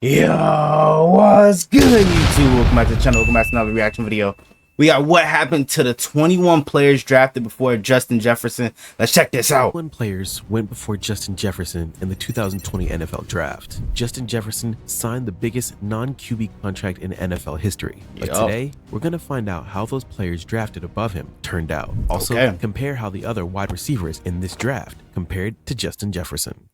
Yo, what's good, YouTube? Welcome back to the channel. Welcome back to another reaction video. We got what happened to the 21 players drafted before Justin Jefferson. Let's check this out. 21 players went before Justin Jefferson in the 2020 NFL Draft. Justin Jefferson signed the biggest non-QB contract in NFL history. But today, we're going to find out how those players drafted above him turned out. Also, compare how the other wide receivers in this draft compared to Justin Jefferson.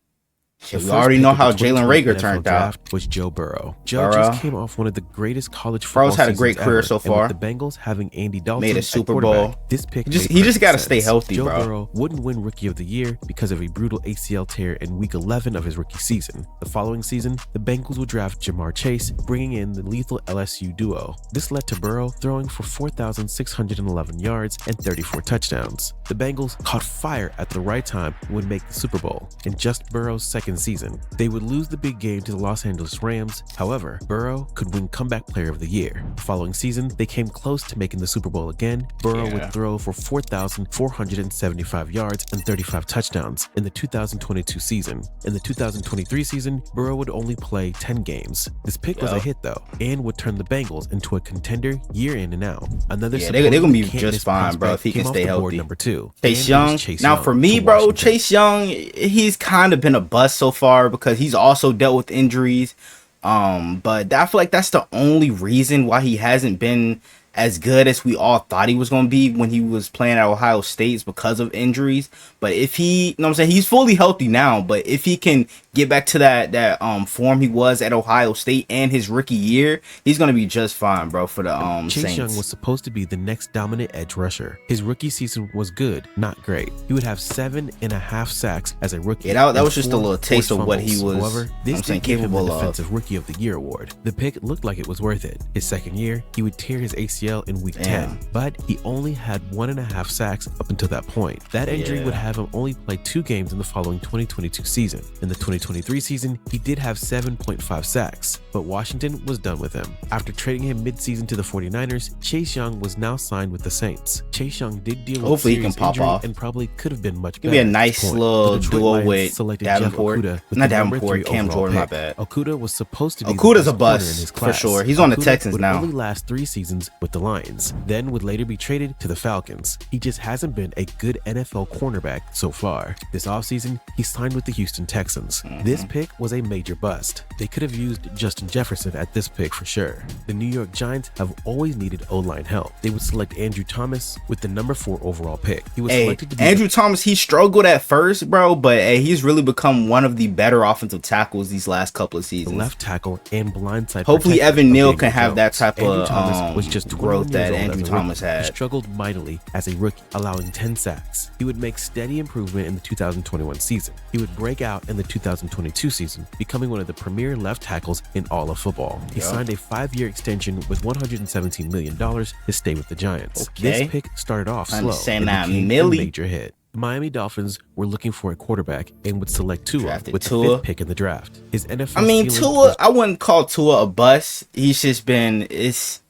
We already know how Jalen Reagor turned out. Was Joe Burrow. Joe just came off one of the greatest college football Burrow's had a great career so far. And with the Bengals having Andy Dalton made a Super Bowl. This pick he just got to stay healthy, Joe bro. Burrow wouldn't win Rookie of the Year because of a brutal ACL tear in Week 11 of his rookie season. The following season, the Bengals would draft Jamar Chase, bringing in the lethal LSU duo. This led to Burrow throwing for 4,611 yards and 34 touchdowns. The Bengals caught fire at the right time and would make the Super Bowl in just Burrow's second season. They would lose the big game to the Los Angeles Rams. However, Burrow could win Comeback Player of the Year. The following season, they came close to making the Super Bowl again. Burrow would throw for 4,475 yards and 35 touchdowns in the 2022 season. In the 2023 season, Burrow would only play 10 games. This pick was a hit though, and would turn the Bengals into a contender year in and out. Another they're gonna be just fine, bro, if he can stay healthy. Number 2, Chase Young. Now for me, bro, Chase Young, he's kind of been a bust so far because he's also dealt with injuries. But I feel like that's the only reason why he hasn't been as good as we all thought he was going to be when he was playing at Ohio State, is because of injuries. But if he, you know what I'm saying, he's fully healthy now, but if he can get back to that form he was at Ohio State and his rookie year, he's going to be just fine, bro, for the Chase Saints. Young was supposed to be the next dominant edge rusher. His rookie season was good, not great. He would have 7.5 sacks as a rookie. Yeah, that was just a little taste of what he was. However, this did give him the Defensive Rookie of the Year award. The pick looked like it was worth it. His second year, he would tear his ACL in week 10, but he only had 1.5 sacks up until that point. That injury would have him only play 2 games in the following 2022 season. In the 2023 season, he did have 7.5 sacks, but Washington was done with him. After trading him mid-season to the 49ers, Chase Young was now signed with the Saints. Chase Young did deal with serious injury and probably could have been much better. Be a nice little duo with Davenport. Not Davenport, Cam Jordan, my bad. Okudah was supposed to be Okudah's a bust for sure. He's on the Texans now. Only last 3 seasons with the Lions, then would later be traded to the Falcons. He just hasn't been a good NFL cornerback so far. This offseason, he signed with the Houston Texans. This pick was a major bust. They could have used Justin Jefferson at this pick for sure. The New York Giants have always needed O-line help. They would select Andrew Thomas with the number 4 overall pick. He was selected to be Andrew Thomas. He struggled at first, bro, but he's really become one of the better offensive tackles these last couple of seasons. The left tackle and blindside. Hopefully Evan Neal can have that type of was just growth that Andrew Thomas had. He struggled mightily as a rookie, allowing 10 sacks. He would make steady improvement in the 2021 season. He would break out in the 2022 season, becoming one of the premier left tackles in all of football. He signed a 5-year extension with $117 million to stay with the Giants. This pick started off slow and became a major hit. The Miami Dolphins were looking for a quarterback and would select Tua with the 5th pick in the draft. His NFL Tua, I wouldn't call Tua a bust. He's just been, it's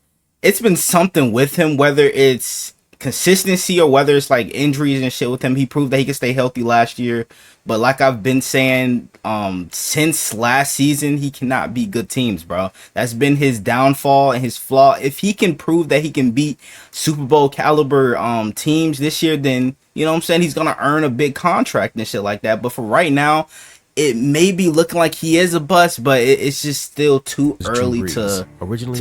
been something with him, whether it's consistency or whether it's like injuries and shit with him. He proved that he could stay healthy last year, but like I've been saying since last season, he cannot beat good teams, bro. That's been his downfall and his flaw. If he can prove that he can beat Super Bowl caliber teams this year, then you know what I'm saying, he's gonna earn a big contract and shit like that. But for right now, it may be looking like he is a bust, but it's just still too early to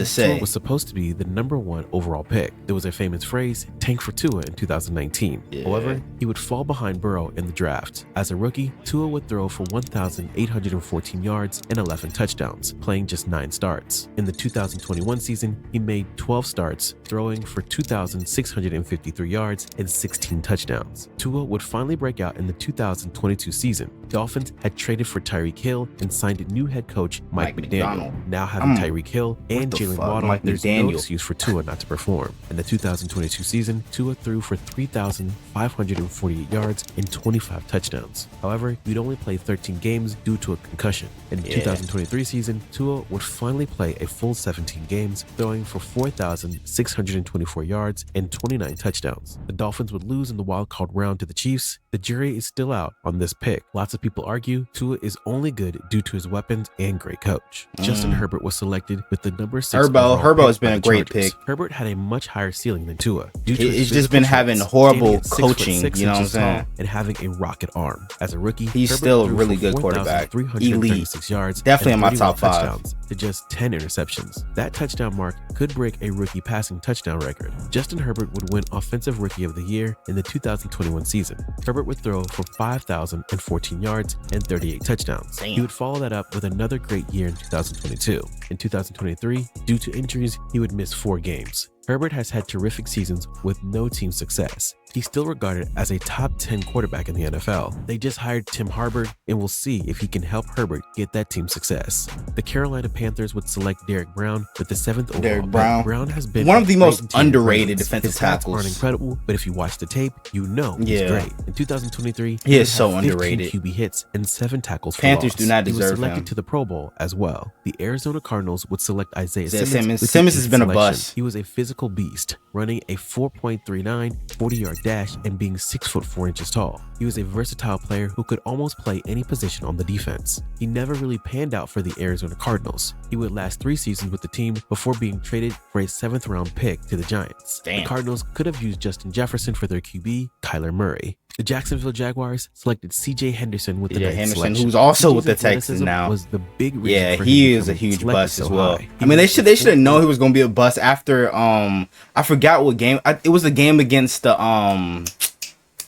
say. Tua was supposed to be the number 1 overall pick. There was a famous phrase, tank for Tua, in 2019. However, he would fall behind Burrow in the draft. As a rookie, Tua would throw for 1,814 yards and 11 touchdowns, playing just 9 starts. In the 2021 season, he made 12 starts, throwing for 2,653 yards and 16 touchdowns. Tua would finally break out in the 2022 season. Dolphins had traded for Tyreek Hill and signed a new head coach, Mike McDaniel. Now having Tyreek Hill and Jalen Waddle, there's no excuse for Tua not to perform. In the 2022 season, Tua threw for 3,548 yards and 25 touchdowns. However, he'd only play 13 games due to a concussion. In the 2023 season, Tua would finally play a full 17 games, throwing for 4,624 yards and 29 touchdowns. The Dolphins would lose in the wild card round to the Chiefs. The jury is still out on this pick. Lots of people argue Tua is only good due to his weapons and great coach. Justin Herbert was selected with the number 6 Herbo has by been the a great Chargers. pick. Herbert had a much higher ceiling than Tua. Due to He's his just been physical having traits, horrible standing at 6 coaching, foot 6 you know what I'm inches tall saying? and having a rocket arm. As a rookie, He's Herbert still a threw really for good quarterback. 4,336 yards, Definitely and in my top 31 5. touchdowns to just 10 interceptions. That touchdown mark could break a rookie passing touchdown record. Justin Herbert would win Offensive Rookie of the Year in the 2021 season. Herbert would throw for 5,014 yards and 38 touchdowns. Damn. He would follow that up with another great year in 2022. In 2023, due to injuries, he would miss 4 games. Herbert has had terrific seasons with no team success. He's still regarded as a top 10 quarterback in the NFL. They just hired Tim Harbord, and we'll see if he can help Herbert get that team success. The Carolina Panthers would select Derrick Brown with the 7th overall Derrick pick. Brown. Brown has been One of the a most great team underrated presence. defensive His stats tackles. aren't incredible, but if you watch the tape, you know he's Yeah. great. In 2023, He is would so have 15 underrated. QB hits and 7 tackles for Panthers loss. do not He was deserve selected him. to the Pro Bowl as well. The Arizona Cardinals would select Isaiah Isaiah Simmons. with the Simmons has 8th been a selection. bust. He was a physical beast, running a 4.39 40-yard dash and being 6 foot 4 inches tall. He was a versatile player who could almost play any position on the defense. He never really panned out for the Arizona Cardinals. He would last 3 seasons with the team before being traded for a 7th round pick to the Giants. Damn. The Cardinals could have used Justin Jefferson for their QB, Kyler Murray. The Jacksonville Jaguars selected C.J. Henderson with the C.J. 9th Henderson, selection. who's also CJ's with the Texans athleticism now. Was the big reason Yeah, for he him is a becoming huge selected bust so as well. high. I mean, they was should the have known he fourth was going to be a bust after I forgot what game. It was the game against the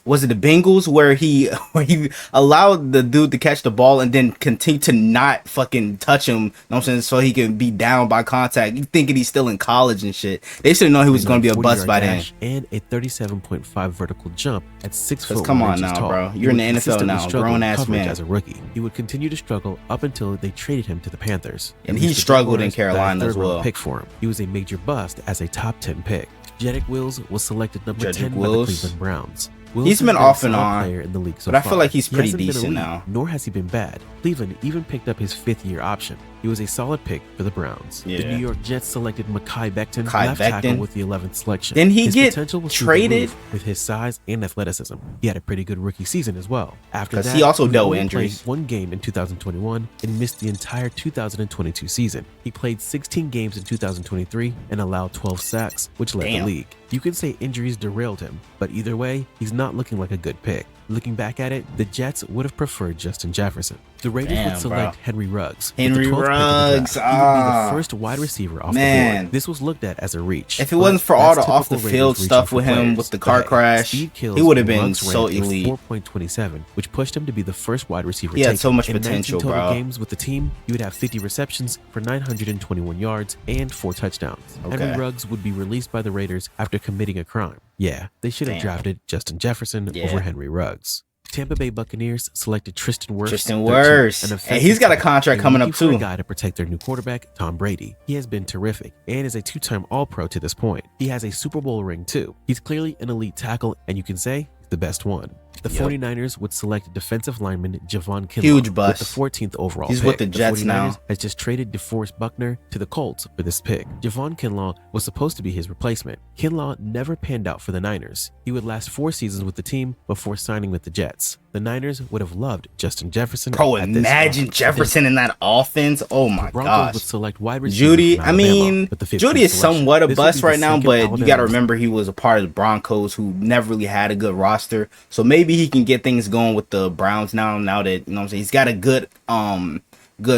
was it the Bengals where he allowed the dude to catch the ball and then continue to not fucking touch him, you know what I'm saying, so he can be down by contact. You thinking he's still in college and shit. They should have known he was going to be a bust by then. And a 37.5 vertical jump at 6 foot. Come 1 on inches now, tall. bro. He You're in would the NFL consistently now, struggle in grown-ass coverage man. As a rookie, he would continue to struggle up until they traded him to the Panthers. And he Mr. struggled in Jaguars got a Carolina as 3rd round well. Pick for him. He was a major bust as a top 10 pick. Jedrick Wills was selected number Jedrick 10 by the Wills. Cleveland Browns. Wills He's has been a off and solid on, player in the league so but I feel far. like he's He pretty hasn't been decent elite, now. Nor has he been bad. Cleveland even picked up his 5th-year option. He was a solid pick for the Browns. The Yeah. New York Jets selected Mekhi Becton, Mekhi left tackle Becton. with the 11th selection. Didn't he His get potential was through the traded? roof with his size and athleticism. He had a pretty good rookie season as well. After 'Cause that, he also would dealt with only play injuries. 1 game in 2021 and missed the entire 2022 season. He played 16 games in 2023 and allowed 12 sacks, which led Damn. the league. You can say injuries derailed him, but either way, he's not looking like a good pick. Looking back at it, the Jets would have preferred Justin Jefferson. The Raiders Damn, would select bro. Henry Ruggs. with Henry the 12th pick of the Ruggs, draft. He would be ah. the first wide receiver off the Man. board. This was looked at as a reach. If it but wasn't for all that's the off the typical field Raiders reaching stuff for with him players. with the car But crash, speed kills he would have and been Ruggs so ranked a elite. 4.27, which pushed him to be the first wide receiver He had taken. so much In 19 potential, total bro. games with the team, he would have 50 receptions for 921 yards and 4 touchdowns. Okay. Henry Ruggs would be released by the Raiders after committing a crime. Yeah, they should have Damn. drafted Justin Jefferson Yeah. over Henry Ruggs. Tampa Bay Buccaneers selected Tristan Wirfs. Tristan 13th, Wirfs. an And offensive he's got a tackle. contract They were coming up, looking for too. a guy to protect their new quarterback, Tom Brady. He has been terrific and is a 2-time All-Pro to this point. He has a Super Bowl ring too. He's clearly an elite tackle, and you can say he's the best one. The Yep. 49ers would select defensive lineman Javon Kinlaw Huge with bust. the 14th overall He's pick. with the Jets 49ers now. has just traded DeForest Buckner to the Colts for this pick. Javon Kinlaw was supposed to be his replacement. Kinlaw never panned out for the Niners. He would last 4 seasons with the team before signing with the Jets. The Niners would have loved Justin Jefferson. Bro, at this imagine spot. Jefferson in that offense. Oh my The Broncos would gosh. select wide receiver Judy, from I Alabama mean, with the 15th Judy is selection. somewhat a This would bust be the right now, second but you Alabama got to remember he was a part of the Broncos who never really had a good roster. So maybe he can get things going with the Browns now that, you know what I'm saying, he's got a good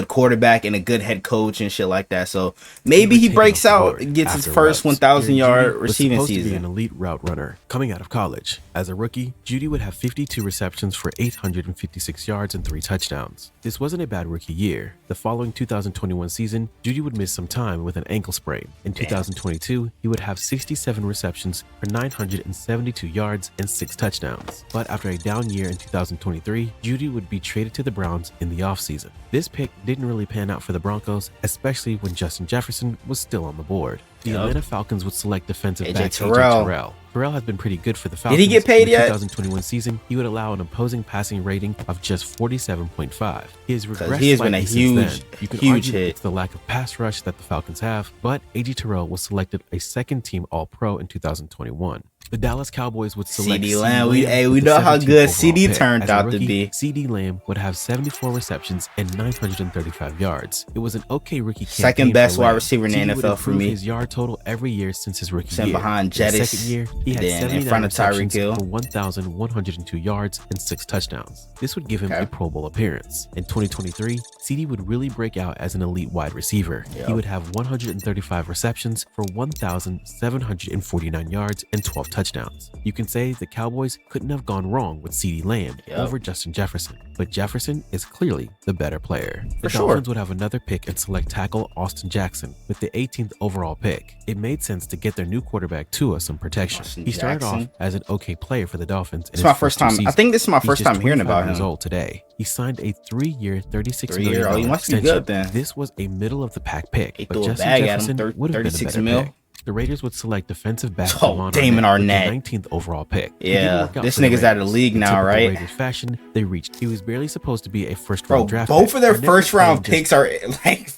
quarterback and a good head coach and shit like that. So maybe he breaks out and gets his first 1,000-yard receiving season. To be an season. elite route runner coming out of college. As a rookie, Judy would have 52 receptions for 856 yards and 3 touchdowns. This wasn't a bad rookie year. The following 2021 season, Judy would miss some time with an ankle sprain. In 2022, he would have 67 receptions for 972 yards and 6 touchdowns. But after a down year in 2023, Judy would be traded to the Browns in the offseason. This pick didn't really pan out for the Broncos, especially when Justin Jefferson was still on the board. The Yup. Atlanta Falcons would select defensive AJ back Terrell. AJ Terrell. Terrell has been pretty good for the Falcons. Did he get paid In the yet? 2021 season, he would allow an opposing passing rating of just 47.5. He has regressed he has been a slightly since huge, then. You can huge argue hit. it's the lack of pass rush that the Falcons have, but AJ Terrell was selected a second-team All-Pro in 2021. The Dallas Cowboys would select CeeDee Lamb. We with the know how 17th good overall CD pick. turned As a out to rookie, be. CeeDee Lamb would have 74 receptions and 935 yards. It was an okay rookie campaign. Second best for wide Lamb. receiver in the CeeDee would NFL for improve me. his yard total every year since his rookie Sitting year. behind In his Jettis, second year, he had then in 79 front of Tyreek receptions Hill. for 1,102 yards and 6 touchdowns. This would give him Okay. a Pro Bowl appearance. In 2023, CeeDee would really break out as an elite wide receiver. Yep. He would have 135 receptions for 1,749 yards and 12 touchdowns. You can say the Cowboys couldn't have gone wrong with CeeDee Lamb Yep. over Justin Jefferson, but Jefferson is clearly the better player. The sure. Dolphins would have another pick and select tackle Austin Jackson with the 18th overall pick. It made sense to get their new quarterback Tua some protection. Austin He started Jackson. off as an okay player for the Dolphins. It's my first time. I think this is my first time hearing about He's him. old today. He signed a 3-year, $36 3 year. million Oh, he must be extension. good then. This was a middle of the pack pick, He but threw a Justin bag at him, Jefferson would have been a 36 better mil. pick. The Raiders would select defensive back Oh, Damon Damon Arnett Arnett. with the 19th overall pick. He didn't Yeah, work out this for the nigga's out of the Raiders. league In now, typical right? Raiders fashion, they reached. He was barely supposed to be a first Bro, round draft both pick. of their Arnett first was round playing picks are like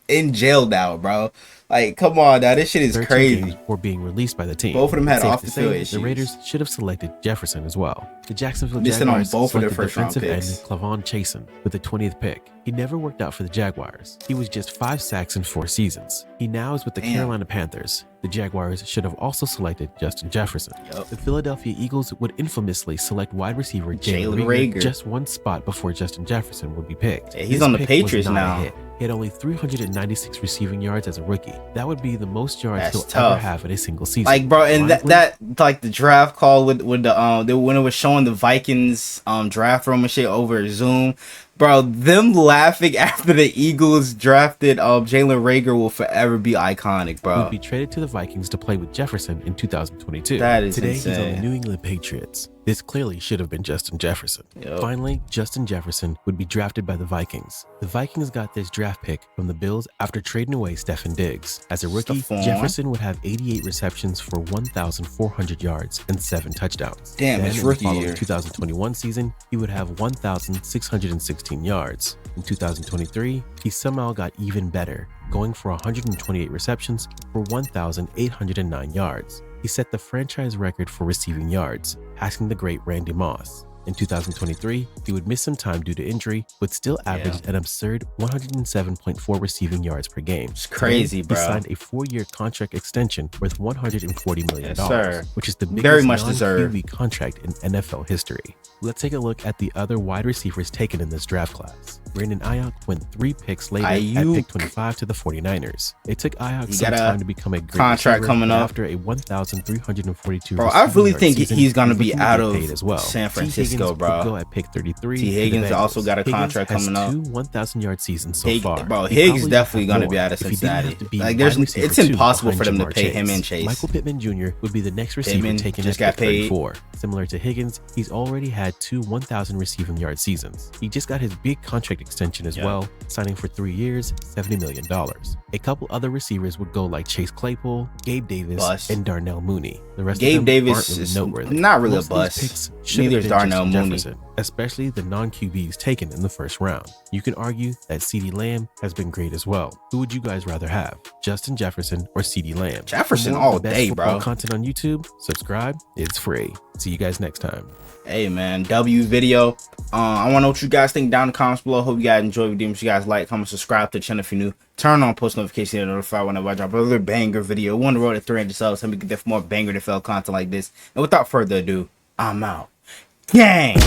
in jail now, bro. Like, come on now, this shit is 13 crazy. games before being released by the team. Both of them had It's safe off to the say field The issues. Raiders should have selected Jefferson as well. The Jacksonville Missing on Jaguars both of their selected first round defensive picks. end Clavon Chasen with the 20th pick. He never worked out for the Jaguars. He was just 5 sacks in 4 seasons. He now is with the Damn. Carolina Panthers. The Jaguars should have also selected Justin Jefferson. Yup. The Philadelphia Eagles would infamously select wide receiver Jalen Jalen Reagor. Reagor just one spot before Justin Jefferson would be picked. Yeah, he's This on the pick was Patriots not a now. hit. He had only 396 receiving yards as a rookie. That would be the most yards That's he'll tough. ever have in a single season. Like, bro, and Ironically, that like the draft call with the when it was showing the Vikings draft room and shit over Zoom, bro, them laughing after the Eagles drafted Jalen Reagor will forever be iconic, bro. would be traded to the Vikings to play with Jefferson in 2022. That is Today he's on the insane. New England Patriots. This clearly should have been Justin Jefferson. Yup. Finally, Justin Jefferson would be drafted by the Vikings. The Vikings got this draft pick from the Bills after trading away Stefon Diggs. As a rookie, Stephon. Jefferson would have 88 receptions for 1,400 yards and 7 touchdowns. Damn, Then, his in the rookie following year. 2021 season, he would have 1,616 yards. In 2023, he somehow got even better, going for 128 receptions for 1,809 yards. He set the franchise record for receiving yards, passing the great Randy Moss. In 2023, he would miss some time due to injury, but still averaged an absurd 107.4 receiving yards per game. It's crazy, Today, bro. He signed a 4-year contract extension worth $140 million, Yes, sir. which is the biggest Very much deserved. non-QB contract in NFL history. Let's take a look at the other wide receivers taken in this draft class. Brandon Ayuk went 3 picks later at Ayuk. pick 25 to the 49ers. It took Ayuk He some got a time to become a great contract receiver, coming but up. after a 1,342 Bro, I receiving really yard think season, he's gonna be looking to out get of paid as well. San T. Francisco, Higgins bro. would go at pick 33. T. to the Higgins Bengals. also got a Higgins contract has coming up. 2 1,000-yard seasons so far. Bro, He Higgs probably definitely would have gonna be more out of if he didn't have Cincinnati. to be Like, wide receiver it's 2 impossible for behind them to Jamar pay him and Chase. Michael Pittman Jr. would be the next receiver Pittman taken just at got pick paid. 34. Similar to Higgins, he's already had 2 1,000 receiving yard seasons. He just got his big contract extension as Yeah. well, signing for 3 years, $70 million. A couple other receivers would go like Chase Claypool, Gabe Davis, Bust. and Darnell Mooney. The rest Gabe of them Davis aren't really is noteworthy. not really a Most of these bust. picks should Neither have is been Darnell Justin Mooney. Jefferson, especially the non-QBs taken in the first round. You can argue that CeeDee Lamb has been great as well. Who would you guys rather have, Justin Jefferson or CeeDee Lamb? Jefferson For more of all the best day, football bro. Content on YouTube, subscribe. It's free. See you guys next time. Hey man, W video. I want to know what you guys think down in the comments below. Hope you guys enjoy the video. If you guys like, comment, subscribe to the channel if you're new. Turn on post notifications to notify whenever I drop another banger video. We're on the road to 300 subs. Help me get there for more banger NFL content like this. And without further ado, I'm out. Gang!